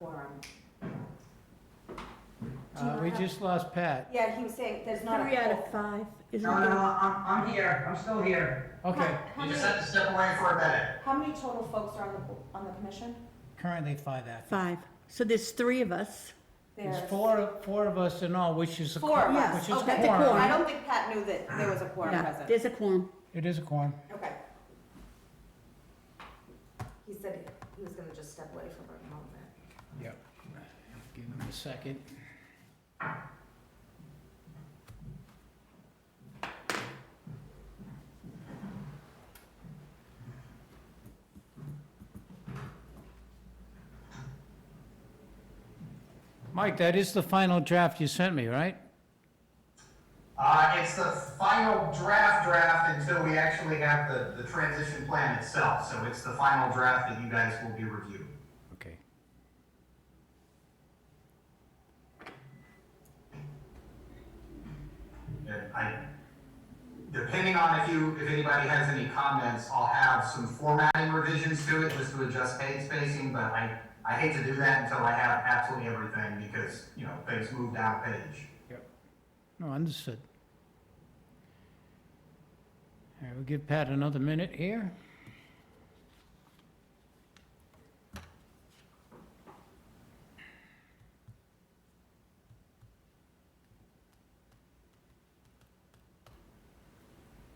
quorum. We just lost Pat. Yeah, he was saying there's not a. 3 out of 5, isn't No, no, there? I'm here, I'm still here. Okay, How You many, just have to step away for a minute. how many total folks are on the commission? currently 5 active. 5. So there's 3 of us. There's four of us in all, which is a Four of quorum, us. which is Okay. a quorum. I don't think Pat knew that there was a quorum Yeah, present. there's a quorum. It is a quorum. Okay. He said he was gonna just step away for a moment. Yep. Give him a second. Mike, that is the final draft you sent me, right? It's the final draft until we actually have the transition plan itself, so it's the final draft that you guys will be reviewing. Okay. And depending on if anybody has any comments, I'll have some formatting revisions to it just to adjust page spacing, but I hate to do that until I have absolutely everything because, you know, things move down a page. No, understood. All right, we'll give Pat another minute here.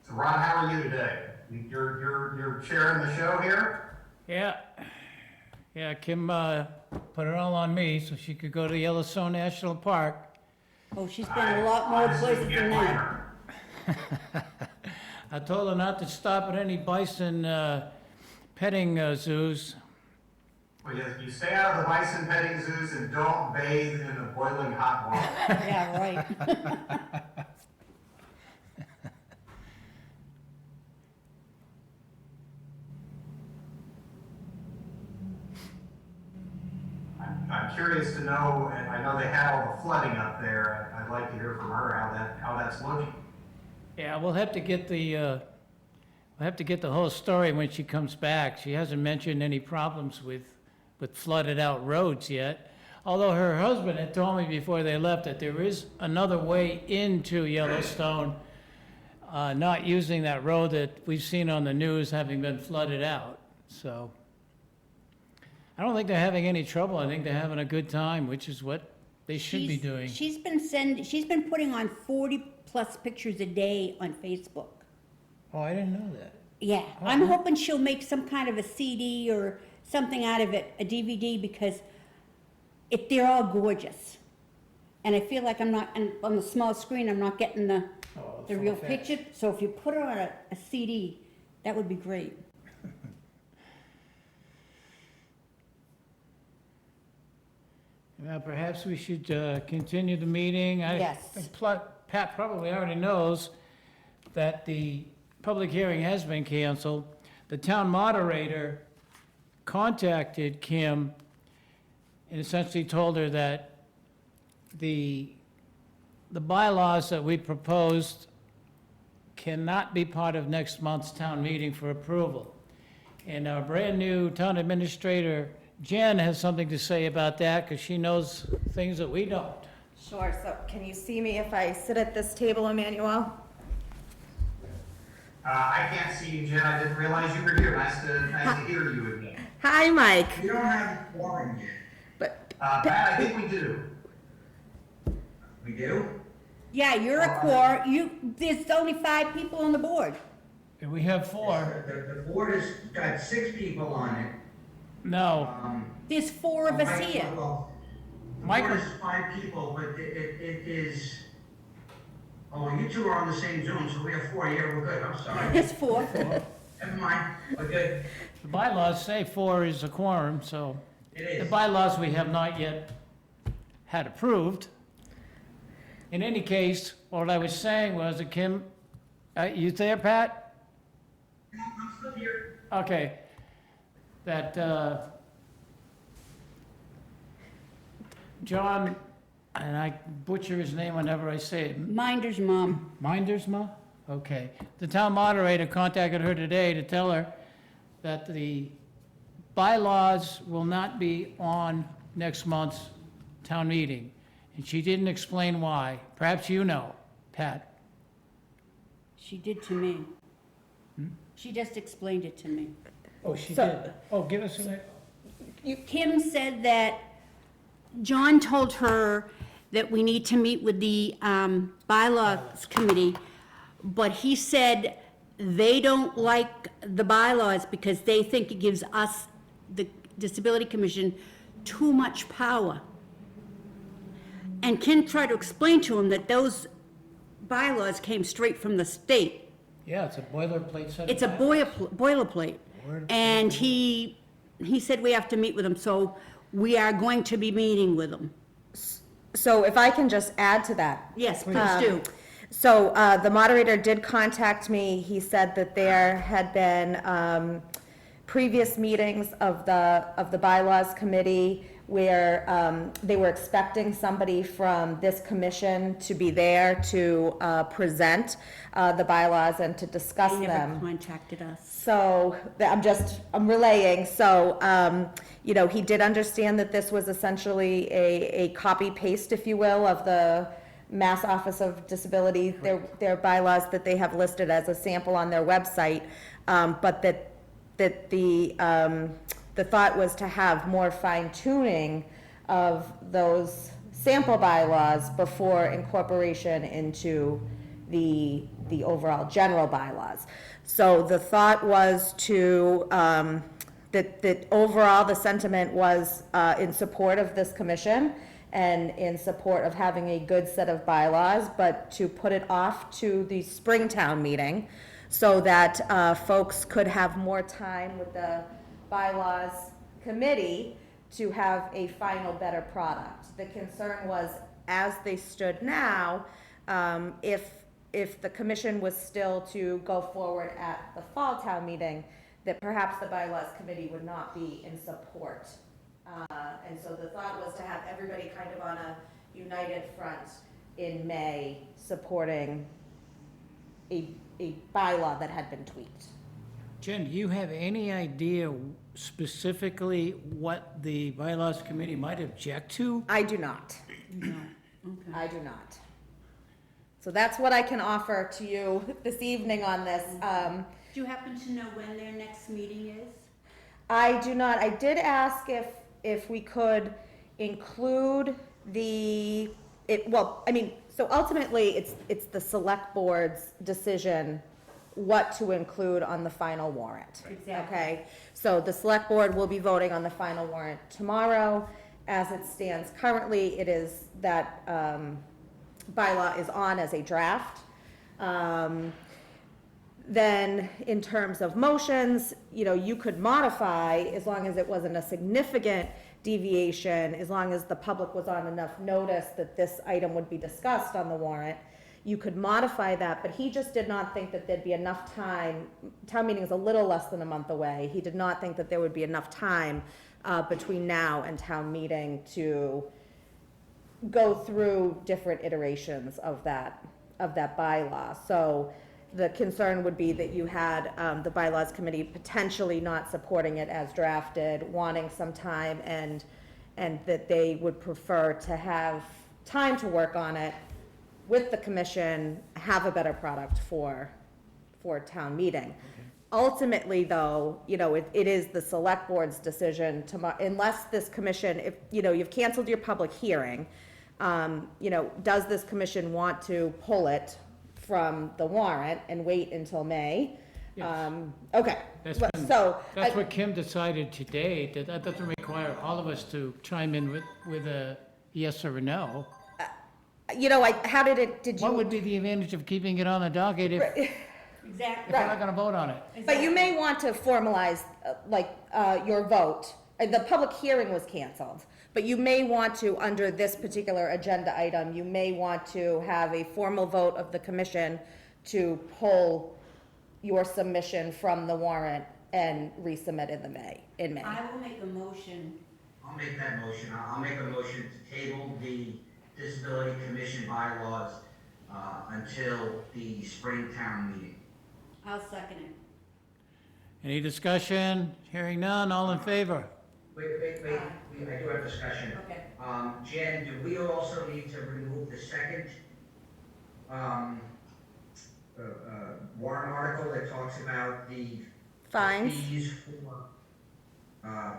So Ron, how are you today? You're sharing the show here? Yeah, Kim put it all on me so she could go to Yellowstone National Park. Oh, she's been a lot more Honestly, places can't than blame that. her. I told her not to stop at any bison petting zoos. Well, you stay out of the bison petting zoos and don't bathe in the boiling hot water. Yeah, right. I'm curious to know, and I know they had all the flooding up there. I'd like to hear from her how that's looking. Yeah, we'll have to get the whole story when she comes back. She hasn't mentioned any problems with flooded out roads yet. Although her husband had told me before they left that there is another way into Yellowstone, not using that road that we've seen on the news having been flooded out. So I don't think they're having any trouble. I think they're having a good time, which is what they should be doing. She's been putting on 40+ pictures a day on Facebook. Oh, I didn't know that. Yeah, Oh, I'm huh? hoping she'll make some kind of a CD or something out of it, a DVD, because they're all gorgeous. And I feel like I'm not, and on the small screen, I'm not getting the real picture. So if you put her on a CD, that would be great. Well, perhaps we should continue the meeting. Yes. Pat probably already knows that the public hearing has been canceled. The town moderator contacted Kim and essentially told her that the bylaws that we proposed cannot be part of next month's town meeting for approval. And our brand-new town administrator, Jen, has something to say about that because she knows things that we don't. Sure, so can you see me if I sit at this table, Emmanuel? I can't see you, Jen. I didn't realize you were here. Nice to hear you again. Hi, Mike. We don't have a quorum yet. But, Pat, I think we do. We do? Yeah, you're a quorum. There's only 5 people on the board. And we have 4. The board has got 6 people on it. No, There's 4 of us Mike- here. well, The Michael- board is 5 people, but it is, oh, you 2 are on the same Zoom, so we have 4 here, we're good, I'm sorry. There's 4. Never mind, we're good. the bylaws say 4 is a quorum, so It the is. bylaws we have not yet had approved. In any case, what I was saying was that Kim, you there, Pat? I'm still here. Okay. That John, and I butcher his name whenever I say it, Minder's mom. Mindersma? Okay. The town moderator contacted her today to tell her that the bylaws will not be on next month's town meeting, and she didn't explain why. Perhaps you know, Pat. She did to me. She just explained it to me. Oh, she So- did? Oh, give us a, Kim said that John told her that we need to meet with the bylaws committee, but he said they don't like the bylaws because they think it gives us, the Disability Commission, too much power. And Kim tried to explain to him that those bylaws came straight from the state. yeah, it's a boilerplate set of It's a bylaws. boilerplate. And he said we have to meet with him, so we are going to be meeting with him. So if I can just add to that. Yes, please do. So the moderator did contact me. He said that there had been previous meetings of the bylaws committee where they were expecting somebody from this commission to be there to present the bylaws and to discuss They them. never contacted us. So, I'm relaying, so, you know, he did understand that this was essentially a copy paste, if you will, of the Mass Office of Disability, their bylaws that they have listed as a sample on their website, but that the thought was to have more fine tuning of those sample bylaws before incorporation into the overall general bylaws. So the thought was to, that overall the sentiment was in support of this commission and in support of having a good set of bylaws, but to put it off to the Springtown meeting so that folks could have more time with the bylaws committee to have a final better product. The concern was, as they stood now, if the commission was still to go forward at the fall town meeting, that perhaps the bylaws committee would not be in support. And so the thought was to have everybody kind of on a united front in May supporting a bylaw that had been tweaked. Jen, do you have any idea specifically what the bylaws committee might object to? I do not. No, okay. I do not. So that's what I can offer to you this evening on this. Do you happen to know when their next meeting is? I do not. I did ask if we could include so ultimately, it's the select board's decision what to include on the final warrant. Exactly. Okay? So the select board will be voting on the final warrant tomorrow. As it stands currently, it is that bylaw is on as a draft. Then in terms of motions, you know, you could modify as long as it wasn't a significant deviation, as long as the public was on enough notice that this item would be discussed on the warrant, you could modify that, but he just did not think that there'd be enough time. Town meeting is a little less than a month away. He did not think that there would be enough time between now and town meeting to go through different iterations of that bylaw. So the concern would be that you had the bylaws committee potentially not supporting it as drafted, wanting some time, and that they would prefer to have time to work on it with the commission, have a better product for town meeting. Ultimately, though, you know, it is the select board's decision to, unless this commission, if, you know, you've canceled your public hearing, you know, does this commission want to pull it from the warrant and wait until May? Yes. Okay, That's well, been- so. That's what Kim decided today, that doesn't require all of us to chime in with a yes or a no. You know, how did you? What would be the advantage of keeping it on the docket if Exactly. we're not gonna vote on it? But you may want to formalize, your vote. The public hearing was canceled, but you may want to, under this particular agenda item, you may want to have a formal vote of the commission to pull your submission from the warrant and resubmit in May. I will make a motion. I'll make that motion. I'll make a motion to table the Disability Commission bylaws until the Springtown meeting. I'll second it. Any discussion? Hearing none, all in favor? I do have discussion. Okay. Jen, do we also need to remove the second, warrant article that talks about the Fines. fees for,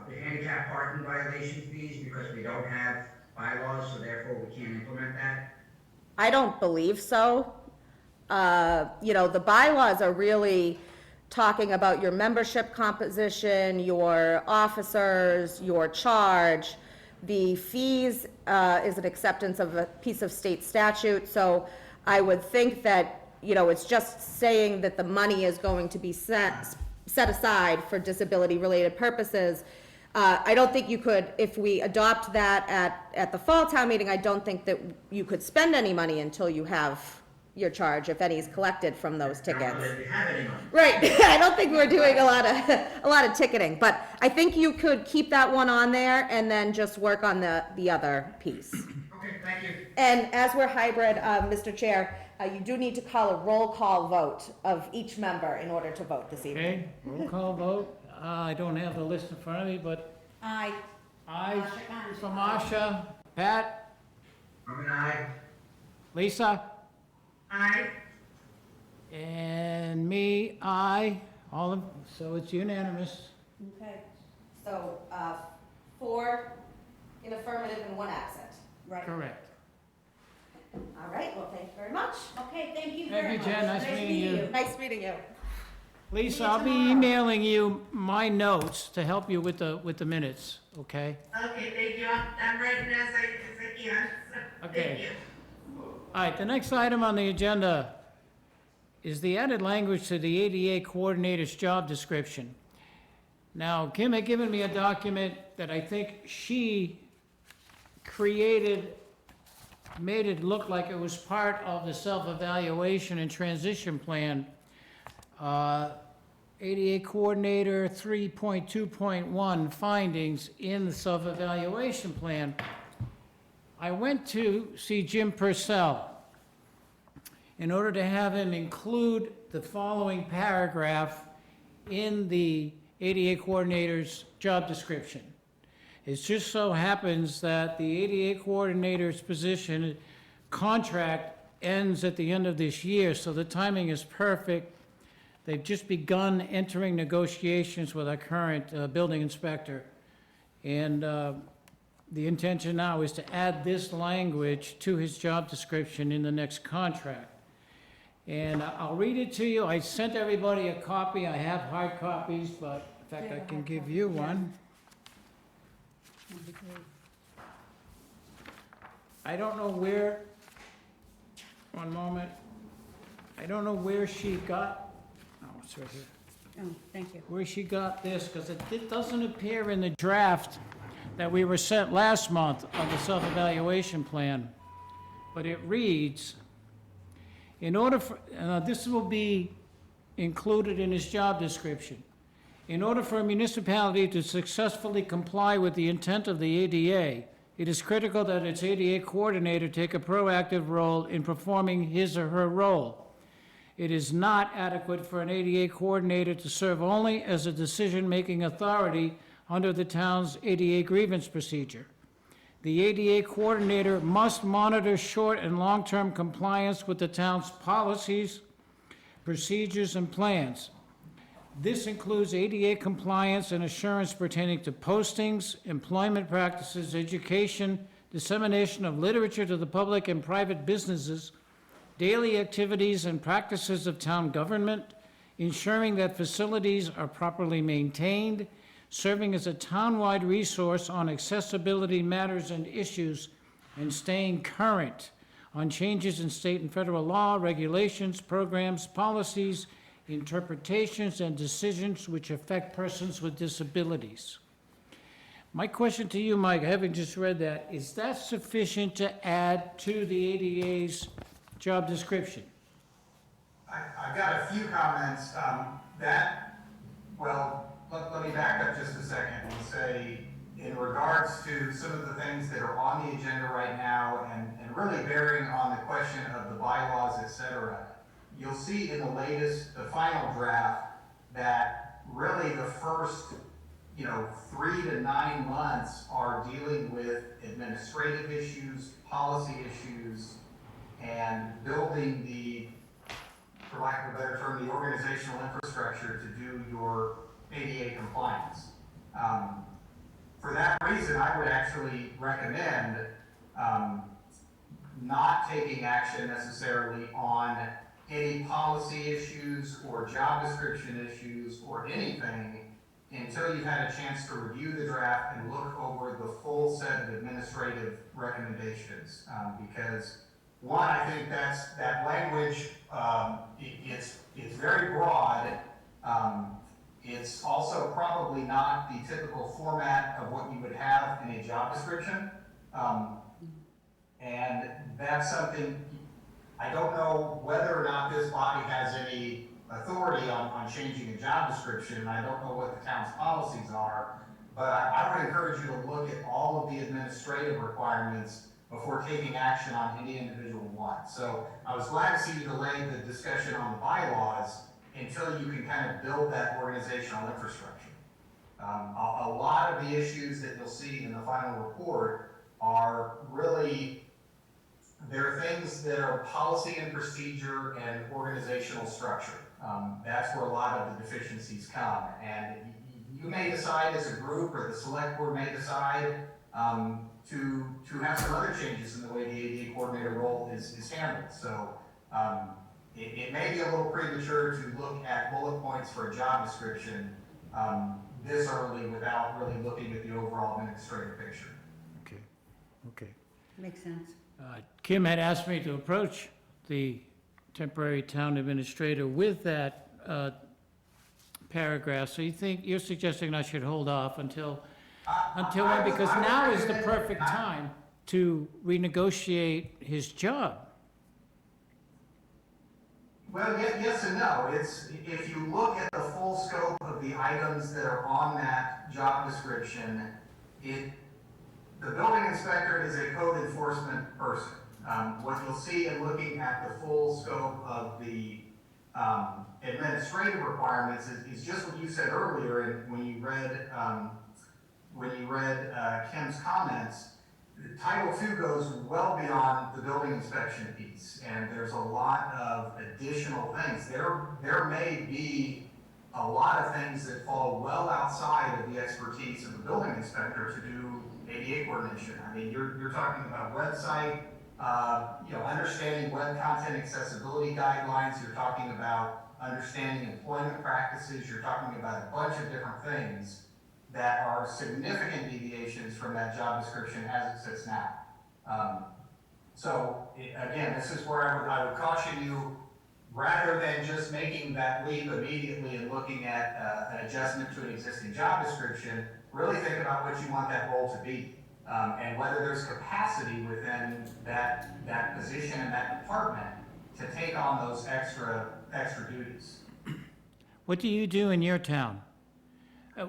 the handicap parking violation fees, because we don't have bylaws, so therefore we can't implement that? I don't believe so. You know, the bylaws are really talking about your membership composition, your officers, your charge. The fees is an acceptance of a piece of state statute, so I would think that, you know, it's just saying that the money is going to be set aside for disability-related purposes. I don't think you could, if we adopt that at the fall town meeting, I don't think that you could spend any money until you have your charge, if any is collected from those I don't tickets. know that we have any money. Right, I don't think we're doing a lot of ticketing, but I think you could keep that one on there and then just work on the other piece. Okay, thank you. And as we're hybrid, Mr. Chair, you do need to call a roll call vote of each member in order to vote this evening. Okay, roll call vote. I don't have the list in front of me, but Aye. aye from Marcia, Pat, I'm an aye. Lisa, Aye. and me, aye. All of, so it's unanimous. Okay, So, 4 in affirmative and 1 absent. right. Correct. All right, well, thank you very much. Okay, thank you Thank very you, much. Jen. Nice meeting you. Nice meeting you. Lisa, I'll be emailing you my notes to help you with the minutes, okay? Okay, thank you. I'm writing as I can. Okay. Thank you. All right, the next item on the agenda is the added language to the ADA coordinator's job description. Now, Kim had given me a document that I think she created, made it look like it was part of the self-evaluation and transition plan. ADA coordinator 3.2.1 findings in the self-evaluation plan. I went to see Jim Purcell in order to have him include the following paragraph in the ADA coordinator's job description. It just so happens that the ADA coordinator's position contract ends at the end of this year, so the timing is perfect. They've just begun entering negotiations with our current building inspector. And the intention now is to add this language to his job description in the next contract. And I'll read it to you. I sent everybody a copy. I have hard copies, but in fact, I can give you one. I don't know where, one moment. I don't know where she got, oh, it's right here. Oh, thank you. Where she got this, because it doesn't appear in the draft that we were sent last month of the self-evaluation plan. But it reads, in order for, this will be included in his job description. In order for a municipality to successfully comply with the intent of the ADA, it is critical that its ADA coordinator take a proactive role in performing his or her role. It is not adequate for an ADA coordinator to serve only as a decision-making authority under the town's ADA grievance procedure. The ADA coordinator must monitor short and long-term compliance with the town's policies, procedures, and plans. This includes ADA compliance and assurance pertaining to postings, employment practices, education, dissemination of literature to the public and private businesses, daily activities and practices of town government, ensuring that facilities are properly maintained, serving as a townwide resource on accessibility matters and issues, and staying current on changes in state and federal law, regulations, programs, policies, interpretations, and decisions which affect persons with disabilities. My question to you, Mike, having just read that, is that sufficient to add to the ADA's job description? I've got a few comments. Let me back up just a second and say, in regards to some of the things that are on the agenda right now and really bearing on the question of the bylaws, et cetera, you'll see in the final draft, that really the first, 3 to 9 months are dealing with administrative issues, policy issues, and building the, for lack of a better term, the organizational infrastructure to do your ADA compliance. For that reason, I would actually recommend not taking action necessarily on any policy issues or job description issues or anything until you've had a chance to review the draft and look over the full set of administrative recommendations. Because one, I think that language, it's very broad. It's also probably not the typical format of what you would have in a job description. And that's something, I don't know whether or not this body has any authority on changing a job description, and I don't know what the town's policies are, but I would encourage you to look at all of the administrative requirements before taking action on any individual one. So I was glad to see you delay the discussion on the bylaws until you can kind of build that organizational infrastructure. A lot of the issues that you'll see in the final report are really, they're things that are policy and procedure and organizational structure. That's where a lot of the deficiencies come. And you may decide as a group, or the select board may decide to have some other changes in the way the ADA coordinator role is handled. So it may be a little premature to look at bullet points for a job description this early without really looking at the overall administrative picture. Okay. Makes sense. Kim had asked me to approach the temporary town administrator with that paragraph, so you're suggesting I should hold off until when? Because now is the perfect time to renegotiate his job. Well, yes and no. If you look at the full scope of the items that are on that job description, the building inspector is a code enforcement person. What you'll see in looking at the full scope of the administrative requirements is just what you said earlier, and when you read Kim's comments. Title II goes well beyond the building inspection piece, and there's a lot of additional things. There may be a lot of things that fall well outside of the expertise of the building inspector to do ADA coordination. I mean, you're talking about website, understanding web content accessibility guidelines. You're talking about understanding employment practices. You're talking about a bunch of different things that are significant deviations from that job description as it sits now. Again, this is where I would caution you, rather than just making that leap immediately and looking at an adjustment to an existing job description, really think about what you want that role to be, and whether there's capacity within that position and that department to take on those extra duties. What do you do in your town?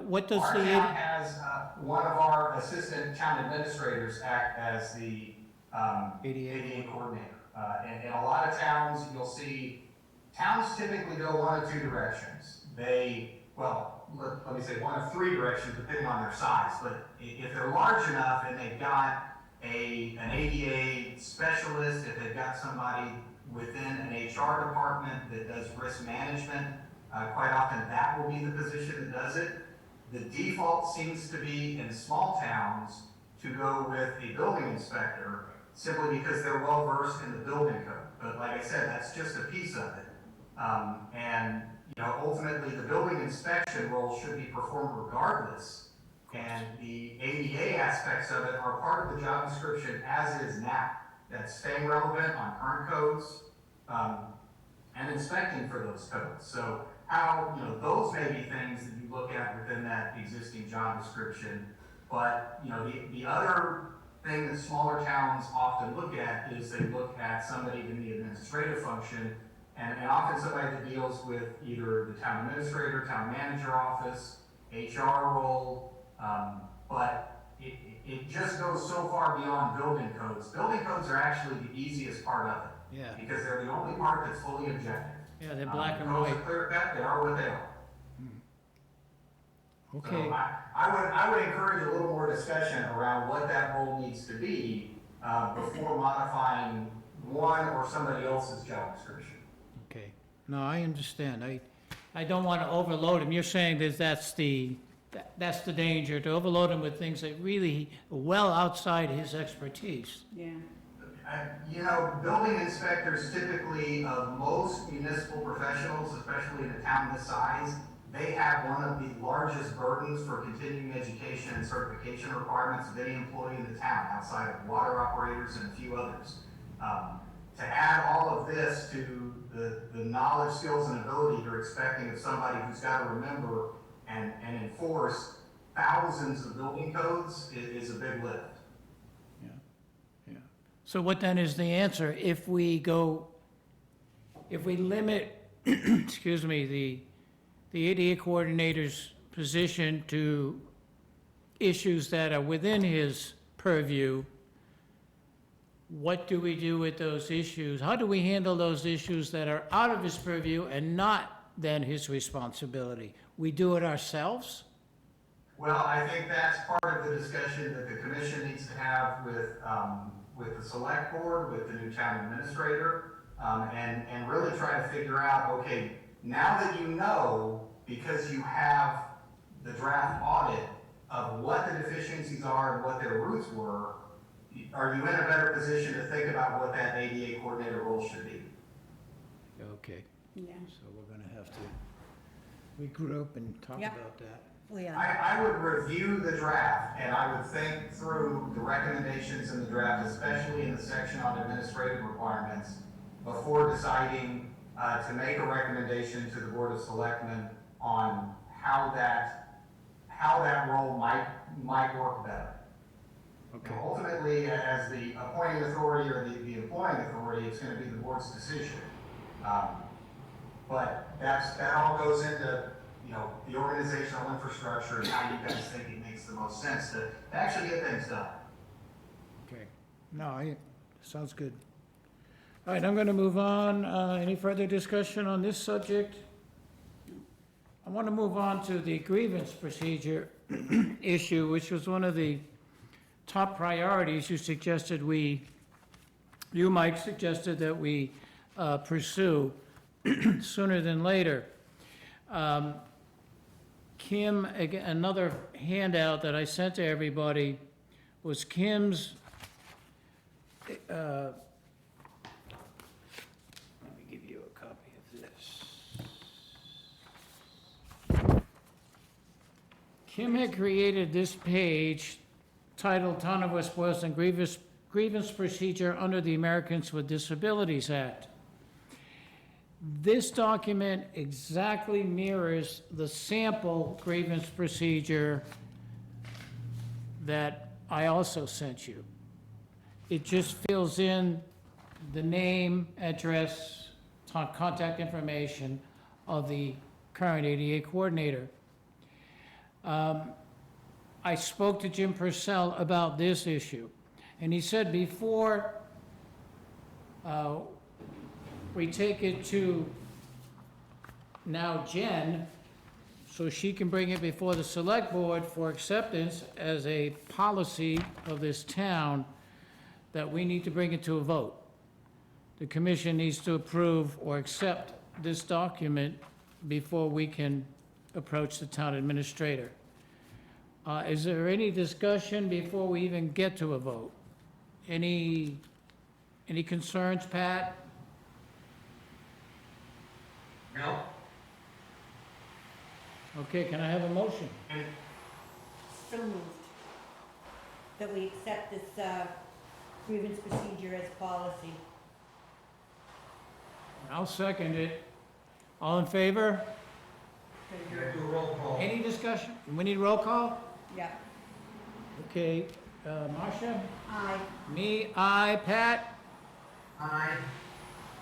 What does Our the town has one of our assistant town administrators act as the ADA coordinator. And in a lot of towns, you'll see towns typically go one of two directions. Let me say one of three directions depending on their size. But if they're large enough and they've got an ADA specialist, if they've got somebody within an HR department that does risk management, quite often that will be the position that does it. The default seems to be in small towns to go with a building inspector simply because they're well versed in the building code. But like I said, that's just a piece of it. Ultimately the building inspection role should be performed regardless. And the ADA aspects of it are part of the job description as is now. That's staying relevant on current codes and inspecting for those codes. So those may be things that you look at within that existing job description. But, the other thing that smaller towns often look at is they look at somebody in the administrative function and often somebody that deals with either the town administrator, town manager office, HR role, but it just goes so far beyond building codes. Building codes are actually the easiest part of it. Yeah. Because they're the only part that's fully objective. Yeah, they're black and Codes white. are clear cut, they are what they are. Okay. So I would encourage a little more discussion around what that role needs to be, before modifying one or somebody else's job description. Okay, no, I understand. I don't want to overload him. You're saying that's the danger, to overload him with things that really are well outside his expertise. Yeah. You know, building inspectors typically of most municipal professionals, especially in a town this size, they have one of the largest burdens for continuing education and certification requirements of any employee in the town, outside of water operators and a few others. To add all of this to the knowledge, skills, and ability you're expecting of somebody who's got to remember and enforce thousands of building codes is a big lift. Yeah. So what then is the answer? If we limit, excuse me, the ADA coordinator's position to issues that are within his purview, what do we do with those issues? How do we handle those issues that are out of his purview and not then his responsibility? We do it ourselves? Well, I think that's part of the discussion that the commission needs to have with the select board, with the new town administrator, and really try to figure out, okay, now that you know, because you have the draft audit of what the deficiencies are and what their roots were, are you in a better position to think about what that ADA coordinator role should be? Okay, Yeah. so we're gonna have to regroup and talk Yep. about that. I would review the draft, and I would think through the recommendations in the draft, especially in the section on administrative requirements, before deciding to make a recommendation to the Board of Selectmen on how that role might work better. Okay. Now, ultimately, as the appointing authority or the employing authority, it's going to be the board's decision. But that all goes into, you know, the organizational infrastructure and how you guys think it makes the most sense to actually get things done. Okay, no, sounds good. All right, I'm gonna move on. Any further discussion on this subject? I want to move on to the grievance procedure issue, which was one of the top priorities you, Mike, suggested that we pursue sooner than later. Kim, again, another handout that I sent to everybody was Kim's, let me give you a copy of this. Kim had created this page titled Town of West Boylston Grievance Procedure under the Americans with Disabilities Act. This document exactly mirrors the sample grievance procedure that I also sent you. It just fills in the name, address, contact information of the current ADA coordinator. I spoke to Jim Purcell about this issue, and he said before we take it to now Jen, so she can bring it before the select board for acceptance as a policy of this town, that we need to bring it to a vote. The commission needs to approve or accept this document before we can approach the town administrator. Is there any discussion before we even get to a vote? Any concerns, Pat? No? Okay, can I have a motion? So moved. That we accept this grievance procedure as policy. I'll second it. All in favor? You gotta do a roll call. Any discussion? We need roll call? Yeah. Okay, Marcia? Aye. Me, aye. Pat? Aye.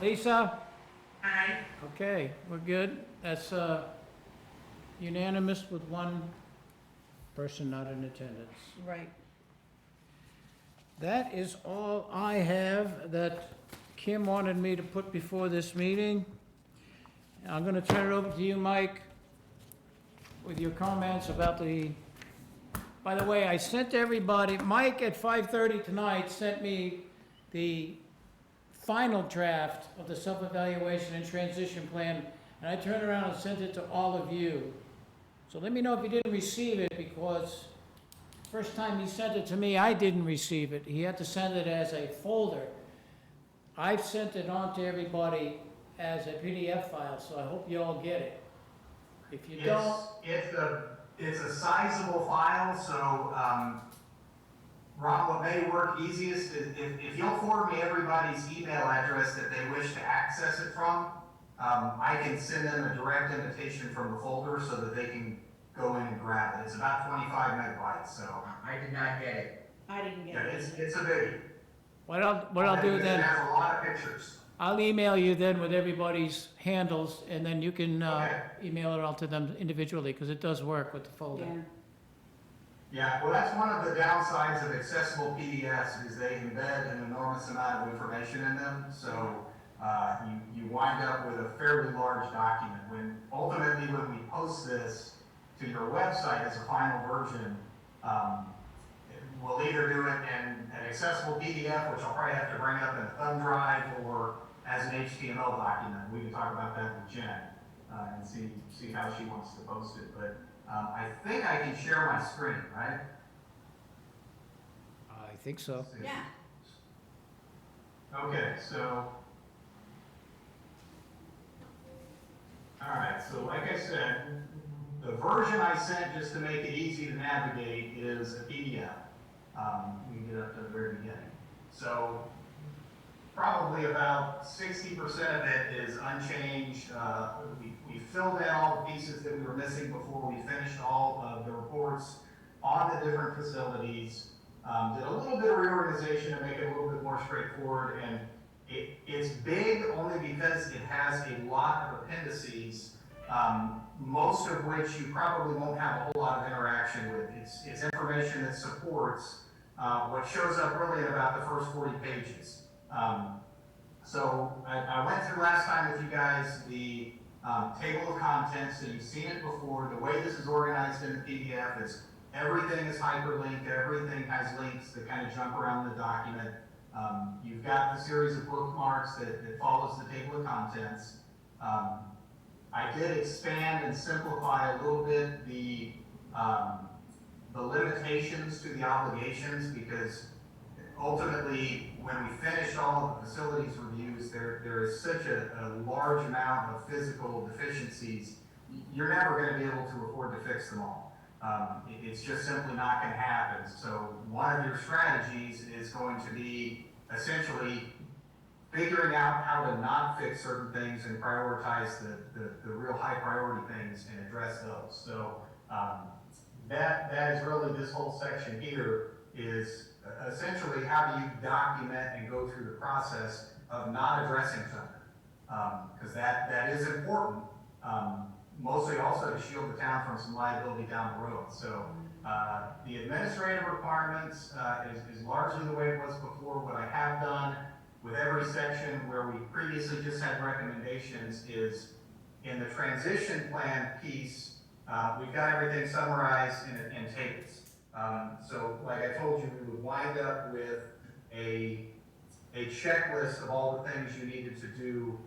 Lisa? Aye. Okay, we're good. That's unanimous with one person not in attendance. Right. That is all I have that Kim wanted me to put before this meeting. I'm gonna turn it over to you, Mike. with your comments about the, by the way, I sent everybody, Mike at 5:30 tonight sent me the final draft of the self-evaluation and transition plan, and I turned around and sent it to all of you. So let me know if you didn't receive it, because first time he sent it to me, I didn't receive it. He had to send it as a folder. I've sent it on to everybody as a PDF file, so I hope you all get it. If you don't, It's a sizable file, so, Ron, what may work easiest is if you'll forward me everybody's email address that they wish to access it from, I can send them a direct invitation from the folder so that they can go in and grab it. It's about 25 megabytes, so. I did not get it. I didn't get Yeah, it. it's a biggie. what I'll do then, It has a lot of pictures. I'll email you then with everybody's handles, and then you can Okay. email it all to them individually, because it does work with the folder. Yeah. Yeah, well, that's one of the downsides of accessible PDFs is they embed an enormous amount of information in them. So you wind up with a fairly large document. Ultimately, when we post this to your website as a final version, we'll either do it in an accessible PDF, which I'll probably have to bring up in a thumb drive, or as an HTML document. We can talk about that with Jen and see how she wants to post it. But I think I can share my screen, right? I think so. Let's see. Yeah. Okay, so. All right, so like I said, the version I sent just to make it easy to navigate is a PDF. We can get up to the very beginning. So probably about 60% of it is unchanged. We filled in all the pieces that we were missing before we finished all of the reports on the different facilities. Did a little bit of reorganization to make it a little bit more straightforward, and it's big only because it has a lot of appendices, most of which you probably won't have a whole lot of interaction with. It's information that supports what shows up really in about the first 40 pages. So I went through last time with you guys the table of contents, so you've seen it before. The way this is organized in the PDF is everything is hyperlinked, everything has links that kind of jump around the document. You've got the series of bookmarks that follows the table of contents. I did expand and simplify a little bit the limitations to the obligations, because ultimately, when we finished all of the facilities reviews, there is such a large amount of physical deficiencies, you're never going to be able to afford to fix them all. It's just simply not going to happen. So one of your strategies is going to be essentially figuring out how to not fix certain things and prioritize the real high priority things and address those. So that is really this whole section here is essentially how do you document and go through the process of not addressing something, because that is important, mostly also to shield the town from some liability down the road. So the administrative requirements is largely the way it was before. What I have done with every section where we previously just had recommendations is in the transition plan piece, we've got everything summarized in tables. So like I told you, we would wind up with a checklist of all the things you needed to do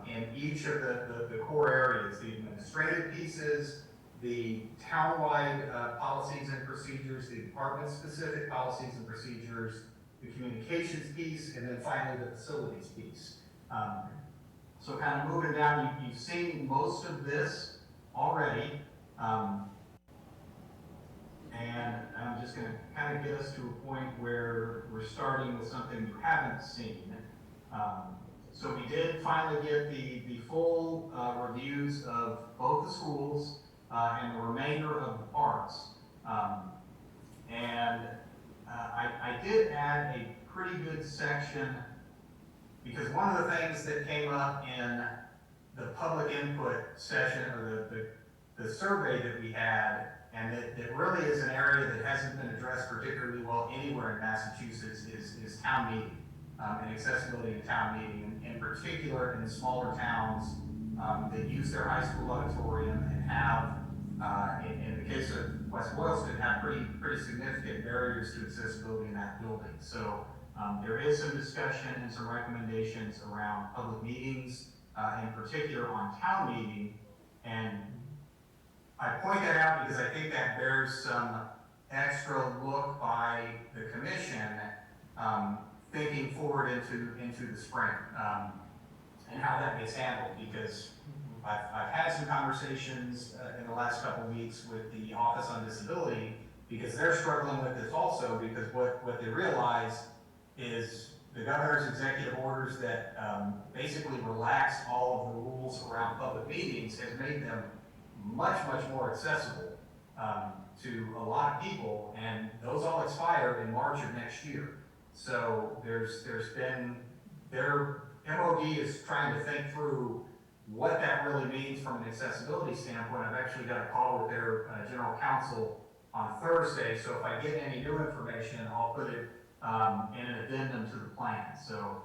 in each of the core areas, the administrative pieces, the townwide policies and procedures, the department-specific policies and procedures, the communications piece, and then finally the facilities piece. So kind of moving down, you've seen most of this already. And I'm just going to kind of get us to a point where we're starting with something you haven't seen. So we did finally get the full reviews of both the schools and the remainder of the parks. And I did add a pretty good section, because one of the things that came up in the public input session, or the survey that we had, and that really is an area that hasn't been addressed particularly well anywhere in Massachusetts, is town meeting and accessibility in town meeting, in particular in the smaller towns that use their high school auditorium and have in the case of West Boylston, have pretty significant barriers to accessibility in that building. So there is some discussion and some recommendations around public meetings, in particular on town meeting. And I point that out because I think that bears some extra look by the commission, thinking forward into the spring, and how that gets handled, because I've had some conversations in the last couple of weeks with the Office on Disability, because they're struggling with this also, because what they realize is the governor's executive orders that basically relaxed all of the rules around public meetings has made them much more accessible to a lot of people, and those all expire in March of next year. So there's been, their MOD is trying to think through what that really means from an accessibility standpoint. I've actually got a call with their general counsel on Thursday, so if I get any new information, I'll put it in an addendum to the plan. So,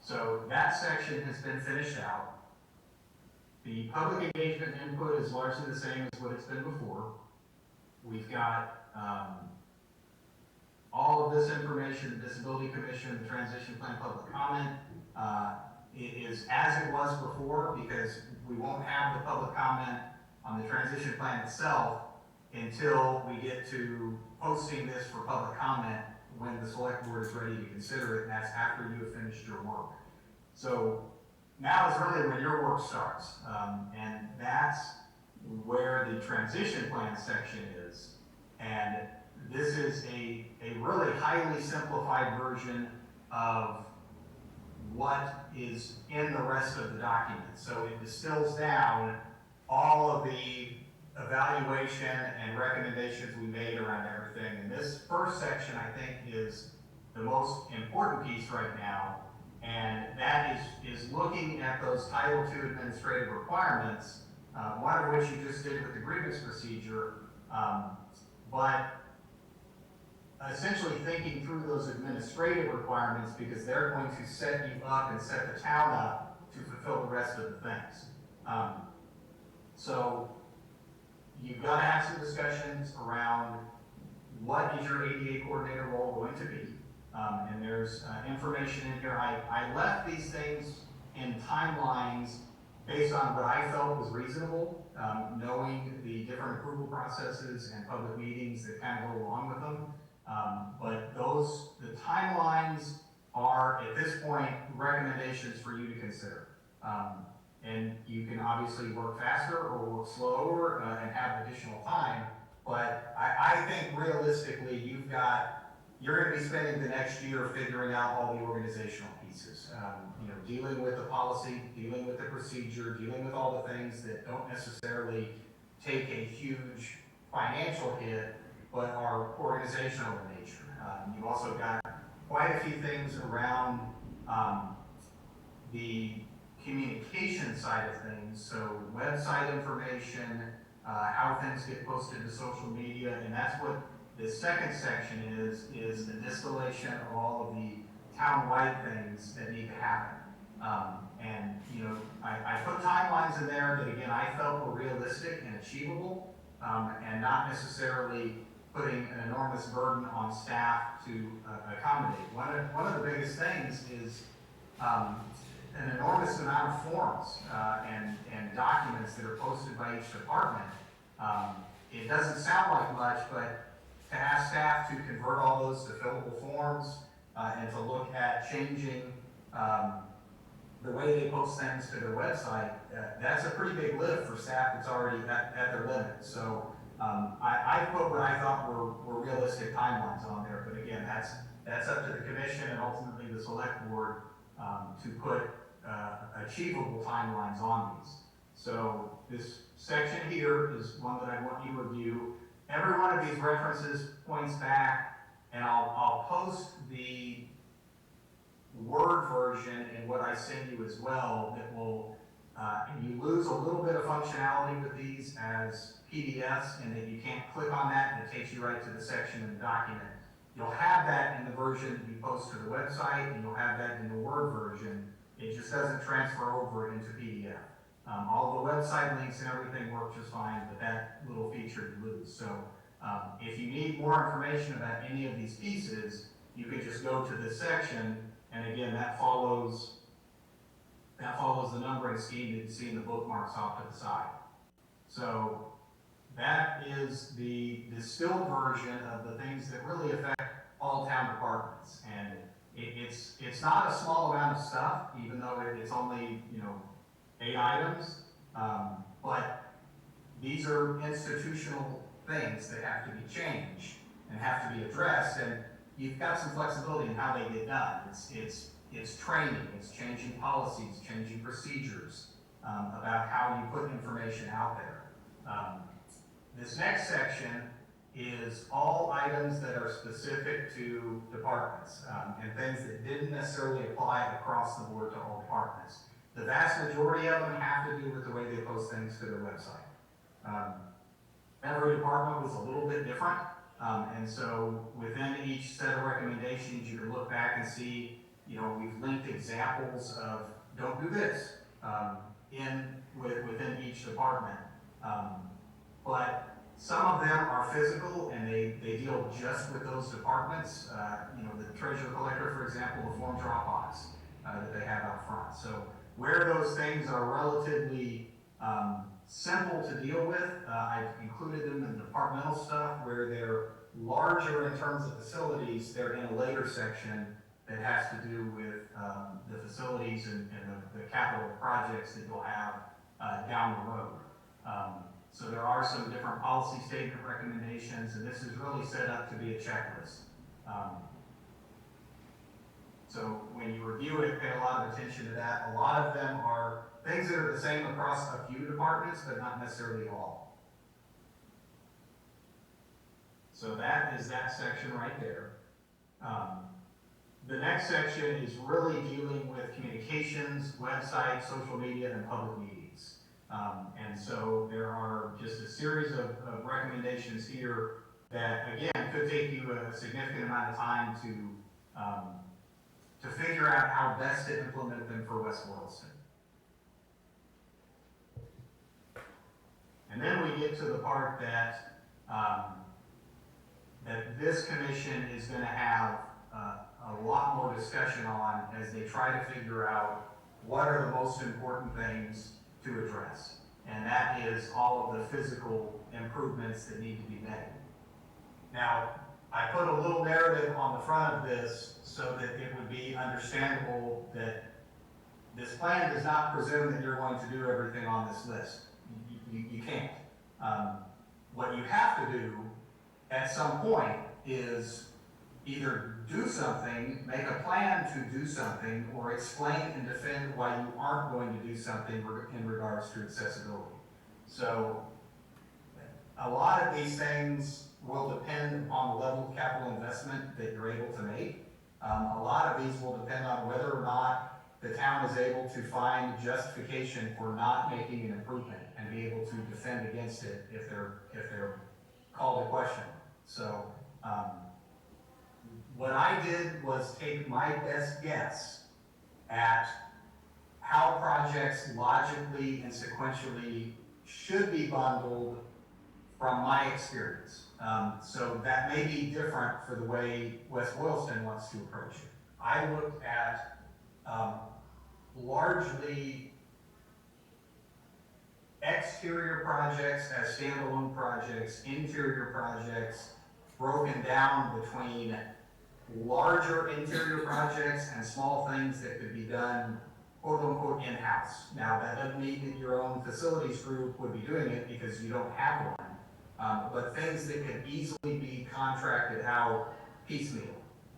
so that section has been finished out. The public engagement input is largely the same as what it's been before. We've got all of this information, the Disability Commission, the Transition Plan public comment, it is as it was before, because we won't have the public comment on the transition plan itself until we get to posting this for public comment when the select board is ready to consider it, and that's after you have finished your work. So now is really when your work starts, and that's where the transition plan section is. And this is a really highly simplified version of what is in the rest of the document. So it distills down all of the evaluation and recommendations we made around everything. And this first section, I think, is the most important piece right now. And that is looking at those Title II administrative requirements, one of which you just did with the grievance procedure, but essentially thinking through those administrative requirements, because they're going to set you up and set the town up to fulfill the rest of the things. So you've got to have some discussions around what is your ADA coordinator role going to be. And there's information in here. I left these things in timelines based on what I felt was reasonable, knowing the different approval processes and public meetings that kind of go along with them. But the timelines are, at this point, recommendations for you to consider. And you can obviously work faster or work slower and have additional time. But I think realistically, you're going to be spending the next year figuring out all the organizational pieces. You know, dealing with the policy, dealing with the procedure, dealing with all the things that don't necessarily take a huge financial hit, but are organizational in nature. You've also got quite a few things around the communication side of things, so website information, how things get posted to social media, and that's what the second section is the distillation of all of the town-wide things that need to happen. And you know, I put timelines in there that again I felt were realistic and achievable, and not necessarily putting an enormous burden on staff to accommodate. One of the biggest things is an enormous amount of forms and documents that are posted by each department. It doesn't sound like much, but to ask staff to convert all those to fillable forms and to look at changing the way they post things to their website, that's a pretty big lift for staff that's already at their limit. So I put what I thought were realistic timelines on there, but again, that's up to the commission and ultimately the select board to put achievable timelines on these. So this section here is one that I want you to review. Every one of these references points back, and I'll post the Word version in what I send you as well that will, you lose a little bit of functionality with these as PDFs, and that you can't click on that and it takes you right to the section in the document. You'll have that in the version that you post to the website, and you'll have that in the Word version. It just doesn't transfer over into PDF. All the website links and everything work just fine, but that little feature you lose. So if you need more information about any of these pieces, you can just go to this section, and again, that follows the numbering scheme that you see in the bookmarks off to the side. So that is the distilled version of the things that really affect all town departments. And it's not a small amount of stuff, even though it's only, 8 items. But these are institutional things that have to be changed and have to be addressed. And you've got some flexibility in how they get done. It's training, it's changing policies, changing procedures about how you put information out there. This next section is all items that are specific to departments and things that didn't necessarily apply across the board to all departments. The vast majority of them have to do with the way they post things to their website. Every department was a little bit different, and so within each set of recommendations, you can look back and see, we've linked examples of don't do this within each department. But some of them are physical and they deal just with those departments. The treasurer collector, for example, the form drop box that they have out front. So where those things are relatively simple to deal with, I've included them in the departmental stuff. Where they're larger in terms of facilities, they're in a later section that has to do with the facilities and the capital projects that you'll have down the road. So there are some different policy statement recommendations, and this is really set up to be a checklist. So when you review it, pay a lot of attention to that. A lot of them are things that are the same across a few departments, but not necessarily all. So that is that section right there. The next section is really dealing with communications, websites, social media, and public meetings. And so there are just a series of recommendations here that, again, could take you a significant amount of time to figure out how best to implement them for West Boylston. And then we get to the part that this commission is going to have a lot more discussion on as they try to figure out what are the most important things to address. And that is all of the physical improvements that need to be made. Now, I put a little narrative on the front of this so that it would be understandable that this plan does not presume that you're going to do everything on this list. You can't. What you have to do at some point is either do something, make a plan to do something, or explain and defend why you aren't going to do something in regards to accessibility. So a lot of these things will depend on the level of capital investment that you're able to make. A lot of these will depend on whether or not the town is able to find justification for not making an improvement and be able to defend against it if they're called to question. So what I did was take my best guess at how projects logically and sequentially should be bundled from my experience. So that may be different for the way West Boylston wants to approach it. I looked at largely exterior projects as standalone projects, interior projects broken down between larger interior projects and small things that could be done quote unquote in-house. Now that doesn't mean that your own facilities group would be doing it because you don't have one, but things that could easily be contracted out piecemeal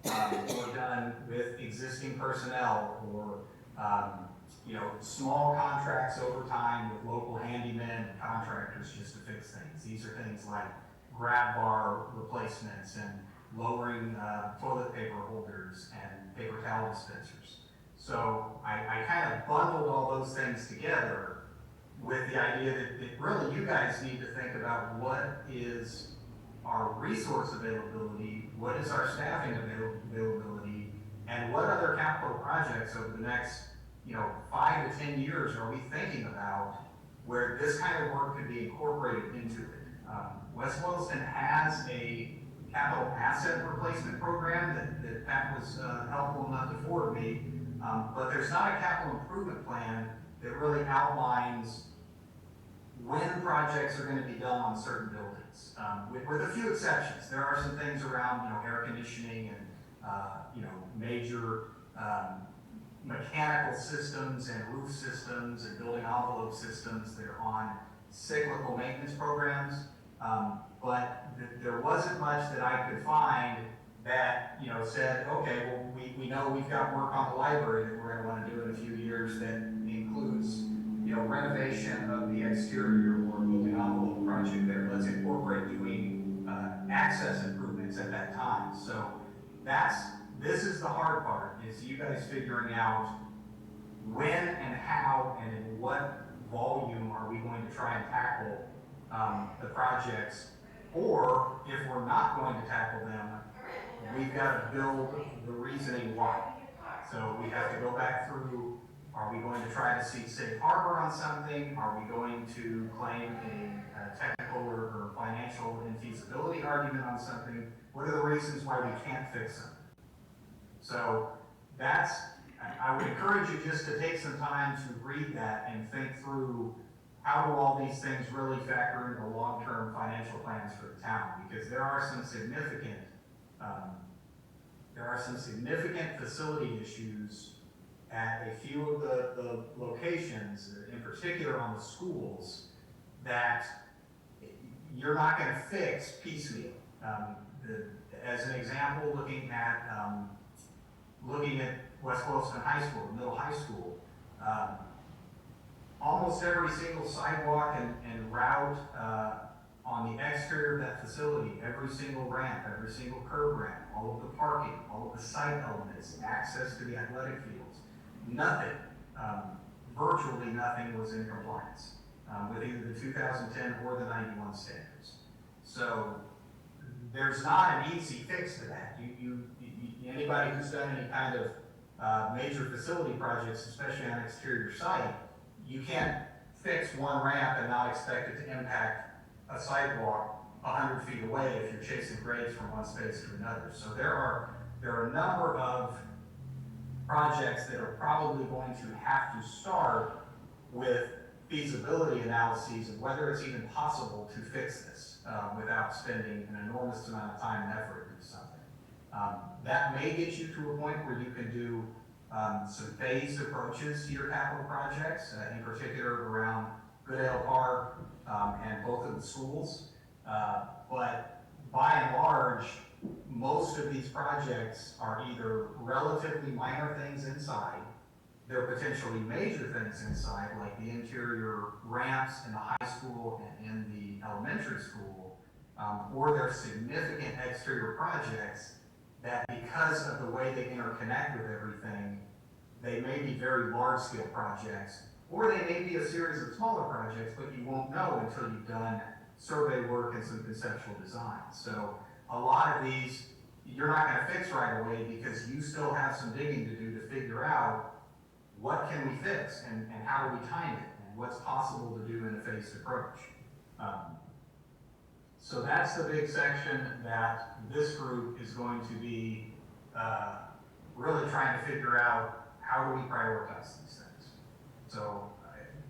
or done with existing personnel or small contracts over time with local handymen and contractors just to fix things. These are things like grab bar replacements and lowering toilet paper holders and paper towel dispensers. So I kind of bundled all those things together with the idea that really you guys need to think about what is our resource availability, what is our staffing availability, and what other capital projects over the next 5 to 10 years are we thinking about where this kind of work could be incorporated into it? West Boylston has a capital asset replacement program that Pat was helpful enough to forward me, but there's not a capital improvement plan that really outlines when projects are going to be done on certain buildings, with a few exceptions. There are some things around, air conditioning and, major mechanical systems and roof systems and building envelope systems that are on cyclical maintenance programs. But there wasn't much that I could find that, said, okay, well, we know we've got work on the library that we're going to want to do in a few years that includes, renovation of the exterior or building envelope project there. Let's incorporate doing access improvements at that time. So this is the hard part, is you guys figuring out when and how and in what volume are we going to try and tackle the projects, or if we're not going to tackle them, we've got to build the reasoning why. So we have to go back through, are we going to try to seek safe harbor on something? Are we going to claim a technical or financial infeasibility argument on something? What are the reasons why we can't fix them? So I would encourage you just to take some time to read that and think through how do all these things really factor into long-term financial plans for the town, because there are some significant facility issues at a few of the locations, in particular on the schools, that you're not going to fix piecemeal. As an example, looking at West Boylston High School, middle high school, almost every single sidewalk and route on the exterior of that facility, every single ramp, every single curb ramp, all of the parking, all of the site elements, access to the athletic fields, nothing, virtually nothing was in compliance with either the 2010 or the 91 standards. So there's not an easy fix to that. Anybody who's done any kind of major facility projects, especially on an exterior site, you can't fix one ramp and not expect it to impact a sidewalk 100 feet away if you're chasing grades from one space to another. So there are a number of projects that are probably going to have to start with feasibility analyses of whether it's even possible to fix this without spending an enormous amount of time and effort to do something. That may get you to a point where you can do some phased approaches to your capital projects, in particular around Goodale Park and both of the schools. But by and large, most of these projects are either relatively minor things inside, they're potentially major things inside, like the interior ramps in the high school and in the elementary school, or they're significant exterior projects that, because of the way they interconnect with everything, they may be very large-scale projects, or they may be a series of smaller projects, but you won't know until you've done survey work and some conceptual design. So a lot of these, you're not going to fix right away because you still have some digging to do to figure out what can we fix and how do we time it and what's possible to do in a phased approach. So that's the big section that this group is going to be really trying to figure out, how do we prioritize these things. So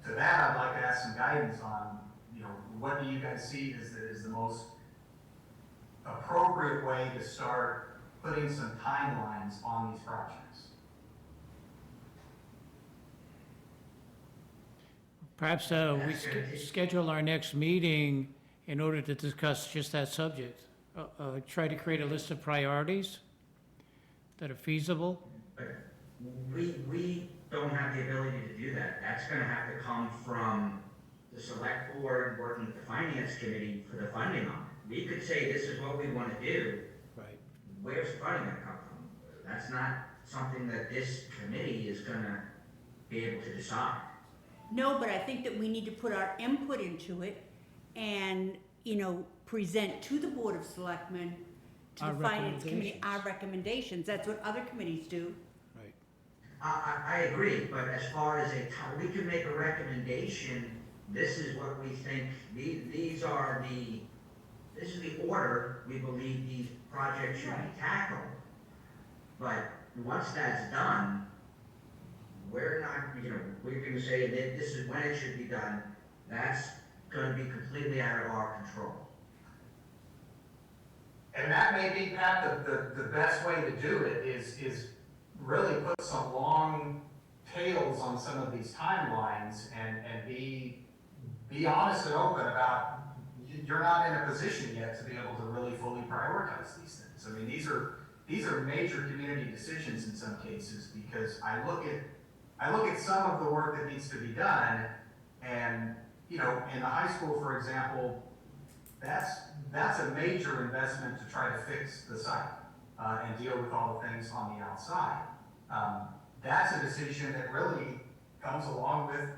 to that, I'd like to ask some guidance on, what do you guys see as the most appropriate way to start putting some timelines on these projects? Perhaps we schedule our next meeting in order to discuss just that subject. Try to create a list of priorities that are feasible. We don't have the ability to do that. That's going to have to come from the select board working with the finance committee for the funding on it. We could say this is what we want to do. Right. Where's the funding going to come from? That's not something that this committee is going to be able to decide. No, but I think that we need to put our input into it and, present to the Board of Selectmen, to Our the Finance Committee, recommendations. our recommendations. That's what other committees do. Right. I agree, but as far as we can make a recommendation, this is what we think, these are this is the order we believe these projects should be tackled. But once that's done, we're not, we're gonna say that this is when it should be done. That's gonna be completely out of our control. And that may be, Pat, the best way to do it is really put some long tails on some of these timelines and be honest and open about, you're not in a position yet to be able to really fully prioritize these things. I mean, these are major community decisions in some cases, because I look at some of the work that needs to be done, and, in the high school, for example, that's a major investment to try to fix the site and deal with all the things on the outside. That's a decision that really comes along with,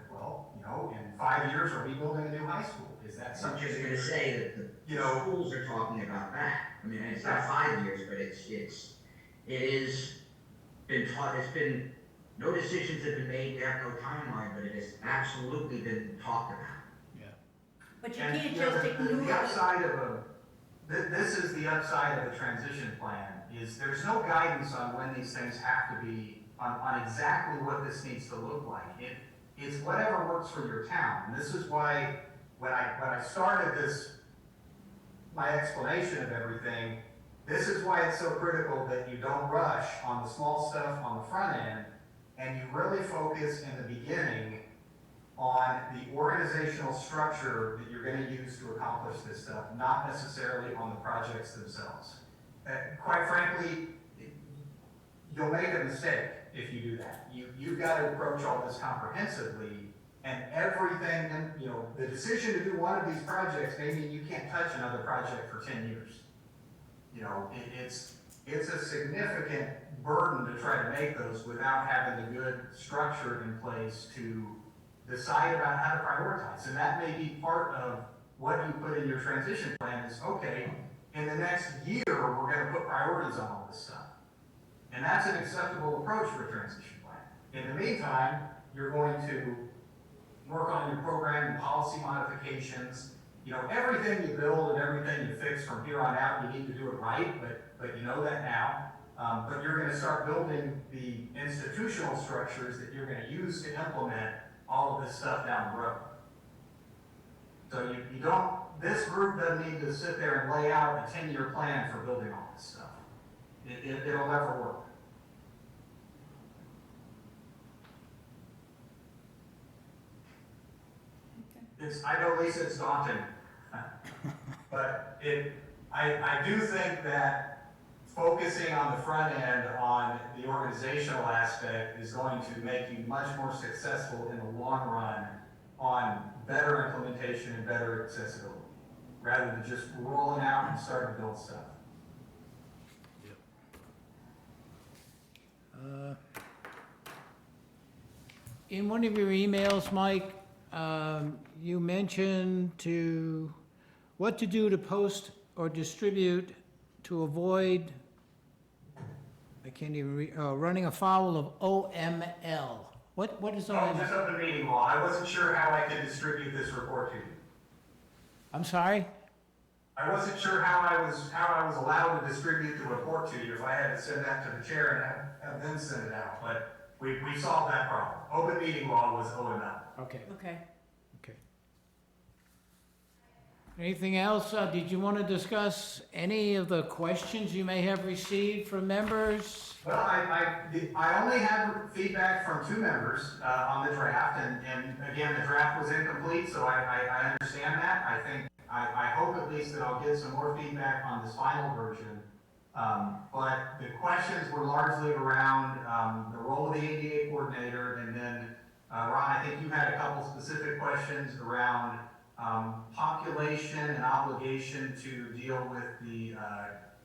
in 5 years, are we building a new high school? Is that I'm something? just gonna say that the schools are talking about that. I mean, it's not 5 years, but it is been taught, it's no decisions have been made, we have no timeline, but it has absolutely been talked about. But you And, can't just ignore the upside of this is the upside of a transition plan, is there's no guidance on when these things have to be, on exactly what this needs to look like. It's whatever works for your town. And this is why, when I started my explanation of everything, this is why it's so critical that you don't rush on the small stuff on the front end, and you really focus in the beginning on the organizational structure that you're going to use to accomplish this stuff, not necessarily on the projects themselves. Quite frankly, you'll make a mistake if you do that. You've got to approach all this comprehensively, and everything, and the decision to do one of these projects may mean you can't touch another project for 10 years. It's a significant burden to try to make those without having a good structure in place to decide about how to prioritize. And that may be part of what you put in your transition plan is, okay, in the next year, we're going to put priorities on all this stuff. And that's an acceptable approach for a transition plan. In the meantime, you're going to work on your program and policy modifications. Everything you build and everything you fix from here on out, you need to do it right, but you know that now. But you're going to start building the institutional structures that you're going to use to implement all of this stuff down the road. So you don't, this group doesn't need to sit there and lay out a 10-year plan for building all this stuff. It'll never work. I know, Lisa, it's daunting, but I do think that focusing on the front end on the organizational aspect is going to make you much more successful in the long run on better implementation and better accessibility, rather than just rolling out and starting to build stuff. In one of your emails, Mike, you mentioned what to do to post or distribute to avoid, I can't even running afoul of OML. What is OML? Just open meeting law. I wasn't sure how I could distribute this report to you. I'm sorry? I wasn't sure how I was allowed to distribute the report to you, if I had to send that to the chair and have them send it out, but we solved that problem. Open meeting law was OML. Okay. Okay. Anything else? Did you want to discuss any of the questions you may have received from members? Well, I only had feedback from 2 members on the draft, and again, the draft was incomplete, so I understand that. I hope at least that I'll get some more feedback on this final version. But the questions were largely around the role of the ADA coordinator, and then, Ron, I think you had a couple specific questions around population and obligation to deal with the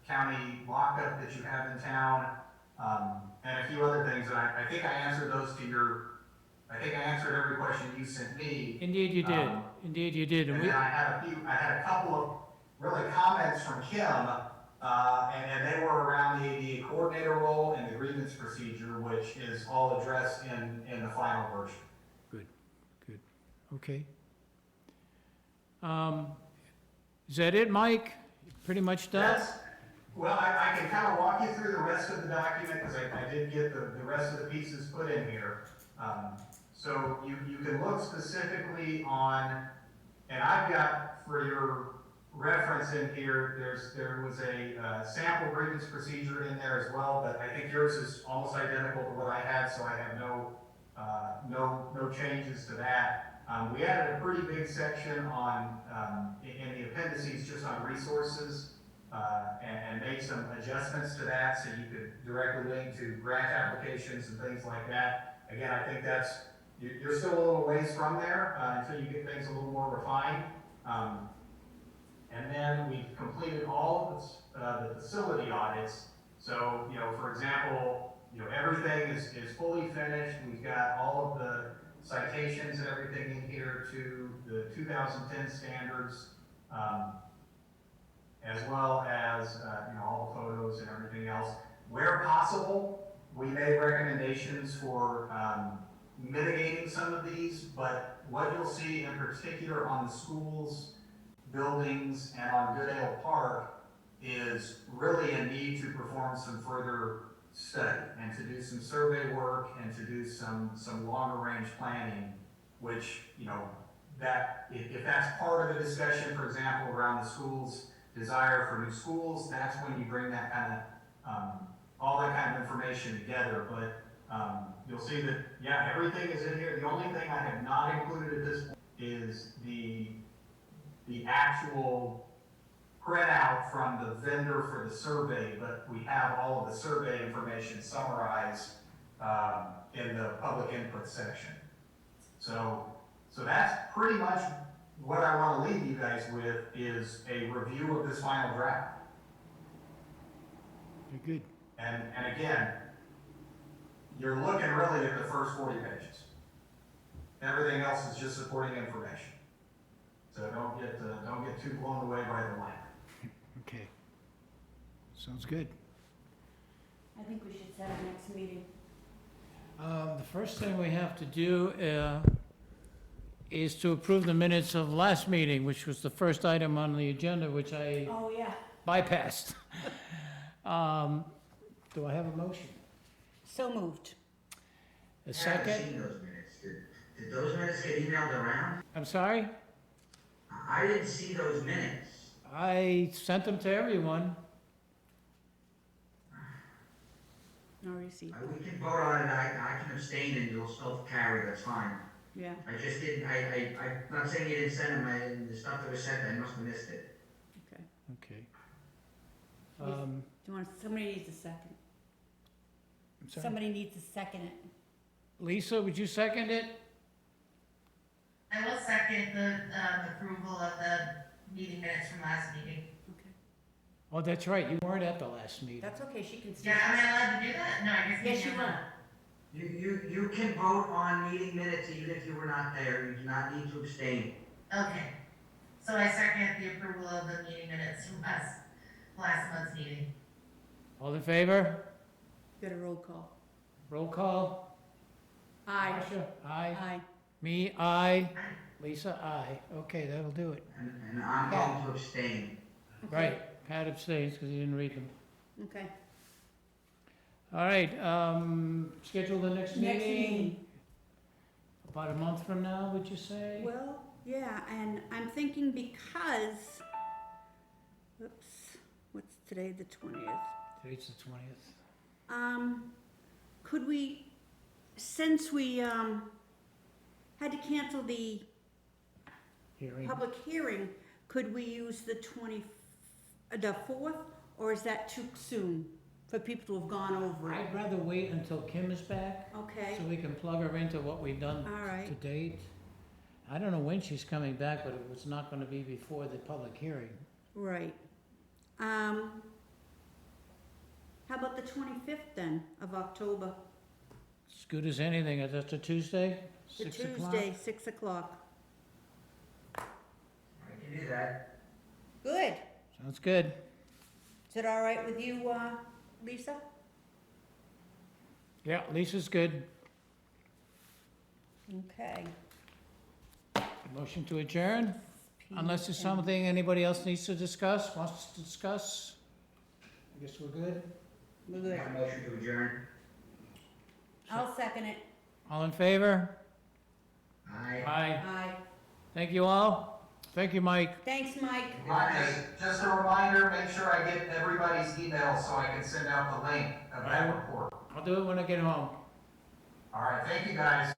county lockup that you have in town, and a few other things. And I think I answered those I think I answered every question you sent me. Indeed you did. Indeed you did. And then I had a couple of really comments from Kim and they were around the coordinator role and the grievance procedure, which is all addressed in the final version. Good, good, okay. Is that it, Mike? Pretty much done? Well, I can kind of walk you through the rest of the document, because I did get the rest of the pieces put in here. So you can look specifically on, and I've got, for your reference in here, there was a sample grievance procedure in there as well, but I think yours is almost identical to what I had, so I have no changes to that. We added a pretty big section on, in the appendices, just on resources, and made some adjustments to that, so you could directly link to grant applications and things like that. Again, I think you're still a little ways from there, until you get things a little more refined. And then we've completed all of the facility audits. So, for example, everything is fully finished. We've got all of the citations and everything in here to the 2010 standards, as well as, all the photos and everything else. Where possible, we made recommendations for mitigating some of these, but what you'll see in particular on the schools, buildings, and on Goodale Park is really a need to perform some further study and to do some survey work and to do some longer range planning, which, that if that's part of the discussion, for example, around the schools' desire for new schools, that's when you bring that kind of, all that kind of information together. But you'll see that, yeah, everything is in here. The only thing I have not included at this point is the actual printout from the vendor for the survey, but we have all of the survey information summarized in the public input section. So that's pretty much what I want to leave you guys with, is a review of this final draft. Very good. And again, you're looking really at the first 40 pages. Everything else is just supporting information. So don't get too blown away by the length. Okay. Sounds good. I think we should set our next meeting. The first thing we have to do is to approve the minutes of last meeting, which was the first item on the agenda, which I Oh, yeah. bypassed. Do I have a motion? So moved. A I haven't second? seen those minutes. Did those minutes get emailed around? I'm sorry? I didn't see those minutes. I sent them to everyone. No receipt. We can vote on it, I can abstain and you'll still carry, that's fine. Yeah. I just didn't, I'm not saying you didn't send them, the stuff that was sent, I must have missed it. Okay. Okay. Do you want, somebody needs a second. I'm sorry. Somebody needs to second it. Lisa, would you second it? I will second the approval of the meeting minutes from last meeting. Okay. Oh, that's right, you weren't at the last meeting. That's okay, she can still. Yeah, am I allowed to do that? No, I guess. Yes, you maybe I'm will. not. You can vote on meeting minutes even if you were not there, you do not need to abstain. Okay. So I second the approval of the meeting minutes from last month's meeting. All in favor? Got a roll call. Roll call. Aye. Marcia? Aye. Aye. Me, aye. Lisa, aye. Okay, that'll do it. And I'm going to abstain. Okay. Right, Pat abstains because he didn't read them. Okay. All right, schedule the next Next meeting. meeting. About a month from now, would you say? Well, yeah, and I'm thinking because, oops, what's today, the 20th? Today's the 20th. Could we, since we, had to cancel the Hearing. public hearing, could we use the 4th, or is that too soon for people to have gone over it? I'd rather wait until Kim is back, Okay, so we can plug her into what we've done all right. to date. I don't know when she's coming back, but it was not gonna be before the public hearing. Right. How about the 25th then, of October? As good as anything, that's a Tuesday, The 6 o'clock? Tuesday, 6 o'clock. I can do that. Good. Sounds good. Is it all right with you, Lisa? Yeah, Lisa's good. Okay. Motion to adjourn, unless there's something anybody else needs to discuss, wants to discuss. I guess we're good. We're good. Have a motion to adjourn. I'll second it. All in favor? Aye. Aye. Aye. Thank you all. Thank you, Mike. Thanks, Mike. Just a reminder, make sure I get everybody's email so I can send out the link of that report. I'll do it when I get home. All right, thank you guys.